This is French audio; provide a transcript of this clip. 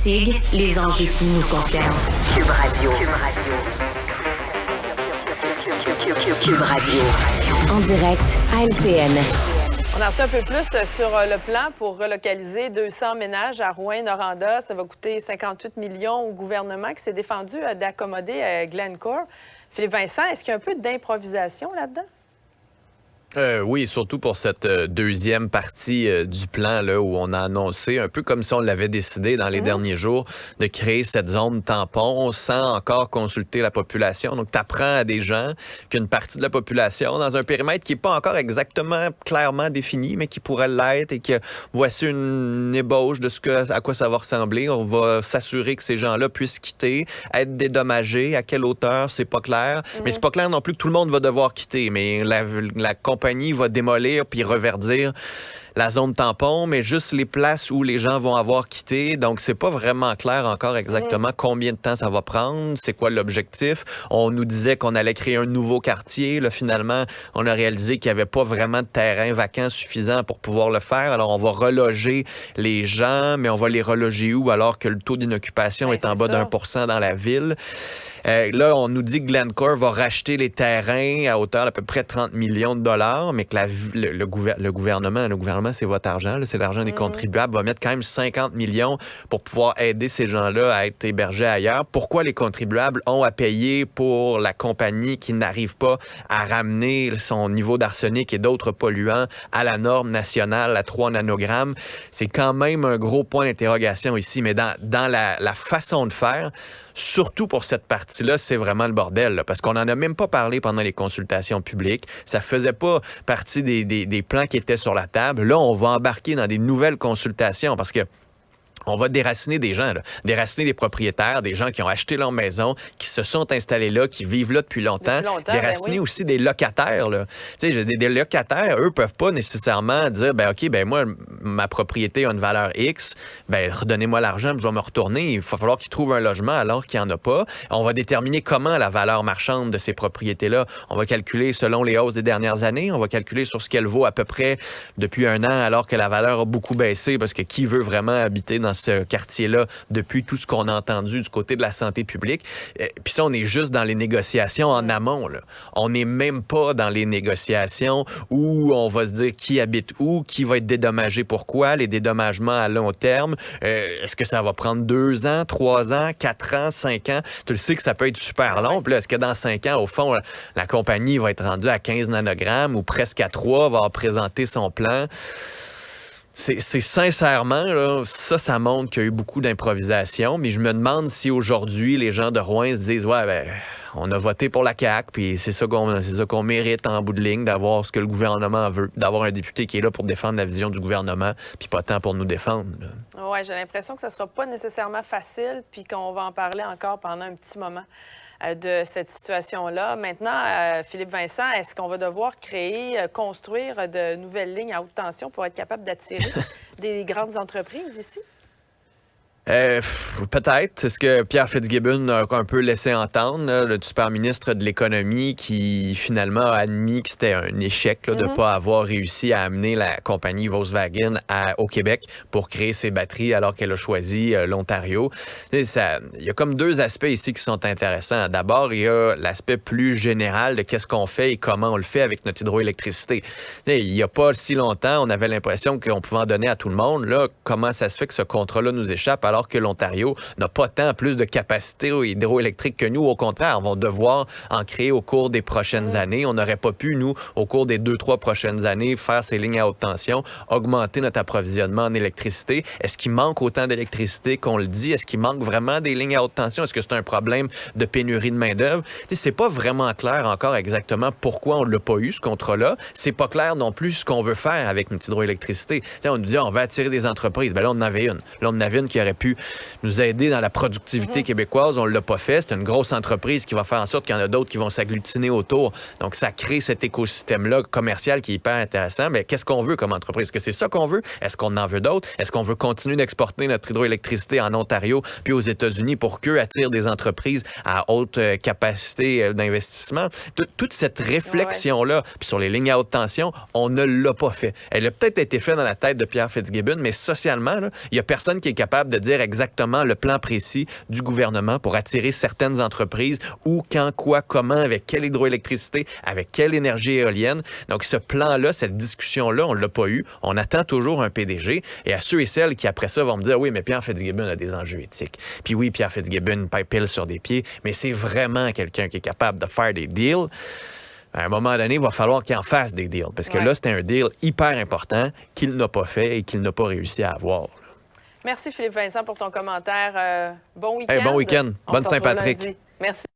investigue les enjeux qui nous concernent. Cube Radio. Cube Radio. En direct à LCN. On en sait un peu plus sur le plan pour relocaliser 200 ménages à Rouyn-Noranda. Ça va coûter 58 millions au gouvernement qui s'est défendu d'accommoder Glencore. Philippe Vincent, est-ce qu'il y a un peu d'improvisation là-dedans? Oui, surtout pour cette deuxième partie du plan là, où on a annoncé, un peu comme si on l'avait décidé dans les derniers jours, de créer cette zone tampon sans encore consulter la population. Donc, tu apprends à des gens qu'une partie de la population, dans un périmètre qui n'est pas encore exactement clairement défini, mais qui pourrait l'être et que voici une ébauche de à quoi ça va ressembler. On va s'assurer que ces gens-là puissent quitter, être dédommagés. À quelle hauteur, c'est pas clair. Mais c'est pas clair non plus que tout le monde va devoir quitter. Mais la compagnie va démolir puis reverdir la zone tampon, mais juste les places où les gens vont avoir quitté. Donc, c'est pas vraiment clair encore exactement combien de temps ça va prendre, c'est quoi l'objectif. On nous disait qu'on allait créer un nouveau quartier. Là, finalement, on a réalisé qu'il n'y avait pas vraiment de terrain vacant suffisant pour pouvoir le faire. Alors, on va reloger les gens, mais on va les reloger où alors que le taux d'inoccupation est en bas d'1% dans la ville? Là, on nous dit que Glencore va racheter les terrains à hauteur d'à peu près 30 millions de dollars, mais que le gouvernement, c'est votre argent, là, c'est l'argent des contribuables, va mettre quand même 50 millions pour pouvoir aider ces gens-là à être hébergés ailleurs. Pourquoi les contribuables ont à payer pour la compagnie qui n'arrive pas à ramener son niveau d'arsenic et d'autres polluants à la norme nationale à 3 nanogrammes? C'est quand même un gros point d'interrogation ici, mais dans la façon de faire, surtout pour cette partie-là, c'est vraiment le bordel, là, parce qu'on n'en a même pas parlé pendant les consultations publiques. Ça faisait pas partie des plans qui étaient sur la table. Là, on va embarquer dans des nouvelles consultations parce que on va déraciner des gens, là. Déraciner des propriétaires, des gens qui ont acheté leur maison, qui se sont installés là, qui vivent là depuis longtemps. Déraciner aussi des locataires, là. Tu sais, des locataires, eux, peuvent pas nécessairement dire, OK, moi, ma propriété a une valeur X, redonnez-moi l'argent, je vais me retourner. Il va falloir qu'ils trouvent un logement alors qu'il n'y en a pas. On va déterminer comment la valeur marchande de ces propriétés-là. On va calculer selon les hausses des dernières années. On va calculer sur ce qu'elle vaut à peu près depuis un an, alors que la valeur a beaucoup baissé, parce que qui veut vraiment habiter dans ce quartier-là depuis tout ce qu'on a entendu du côté de la santé publique. Puis ça, on est juste dans les négociations en amont, là. On n'est même pas dans les négociations où on va se dire qui habite où, qui va être dédommagé pourquoi, les dédommagements à long terme. Est-ce que ça va prendre 2 ans, 3 ans, 4 ans, 5 ans? Tu le sais que ça peut être super long. Puis là, est-ce que dans 5 ans, au fond, la compagnie va être rendue à 15 nanogrammes ou presque à 3, va présenter son plan? C'est sincèrement, là, ça montre qu'il y a eu beaucoup d'improvisation, mais je me demande si aujourd'hui, les gens de Rouyn se disent « on a voté pour la CAQ, puis c'est ça qu'on mérite en bout de ligne, d'avoir ce que le gouvernement veut, d'avoir un député qui est là pour défendre la vision du gouvernement, puis pas tant pour nous défendre. » Oui, j'ai l'impression que ce ne sera pas nécessairement facile, puis qu'on va en parler encore pendant un petit moment de cette situation-là. Maintenant, Philippe Vincent, est-ce qu'on va devoir construire de nouvelles lignes à haute tension pour être capable d'attirer des grandes entreprises ici? Peut-être. C'est ce que Pierre Fitzgibbon a un peu laissé entendre, là, le super ministre de l'Économie, qui finalement a admis que c'était un échec là, de ne pas avoir réussi à amener la compagnie Volkswagen au Québec pour créer ses batteries alors qu'elle a choisi l'Ontario. Il y a comme 2 aspects ici qui sont intéressants. D'abord, il y a l'aspect plus général de qu'est-ce qu'on fait et comment on le fait avec notre hydroélectricité. Il n'y a pas si longtemps, on avait l'impression qu'on pouvait en donner à tout le monde. Là, comment ça se fait que ce contrat-là nous échappe alors que l'Ontario n'a pas tant plus de capacité hydroélectrique que nous. Au contraire, on va devoir en créer au cours des prochaines années. On n'aurait pas pu, nous, au cours des 2-3 prochaines années, faire ces lignes à haute tension, augmenter notre approvisionnement en électricité. Est-ce qu'il manque autant d'électricité qu'on le dit? Est-ce qu'il manque vraiment des lignes à haute tension? Est-ce que c'est un problème de pénurie de main-d'œuvre? C'est pas vraiment clair encore exactement pourquoi on ne l'a pas eu, ce contrat-là. C'est pas clair non plus ce qu'on veut faire avec notre hydroélectricité. On nous dit on va attirer des entreprises. Là, on en avait une. Là, on en avait une qui aurait pu nous aider dans la productivité québécoise. On ne l'a pas fait. C'est une grosse entreprise qui va faire en sorte qu'il y en a d'autres qui vont s'agglutiner autour. Donc, ça crée cet écosystème-là commercial qui est hyper intéressant. Mais qu'est-ce qu'on veut comme entreprise? Est-ce que c'est ça qu'on veut? Est-ce qu'on en veut d'autres? Est-ce qu'on veut continuer d'exporter notre hydroélectricité en Ontario puis aux États-Unis pour qu'eux attirent des entreprises à haute capacité d'investissement? Toute cette réflexion-là, puis sur les lignes à haute tension, on ne l'a pas fait. Elle a peut-être été faite dans la tête de Pierre Fitzgibbon, mais socialement, il n'y a personne qui est capable de dire dire exactement le plan précis du gouvernement pour attirer certaines entreprises, où, quand, quoi, comment, avec quelle hydroélectricité, avec quelle énergie éolienne. Donc, ce plan-là, cette discussion-là, on ne l'a pas eu. On attend toujours un PDG. Et à ceux et celles qui, après ça, vont me dire, oui, mais Pierre Fitzgibbon a des enjeux éthiques. Puis oui, Pierre Fitzgibbon pile sur des pieds, mais c'est vraiment quelqu'un qui est capable de faire des deals. À un moment donné, il va falloir qu'il en fasse des deals. Parce que là, c'était un deal hyper important qu'il n'a pas fait et qu'il n'a pas réussi à avoir. Merci Philippe Vincent pour ton commentaire. Bon week-end. Bon week-end. On Bonne se retrouve Saint-Patrick. lundi. Merci.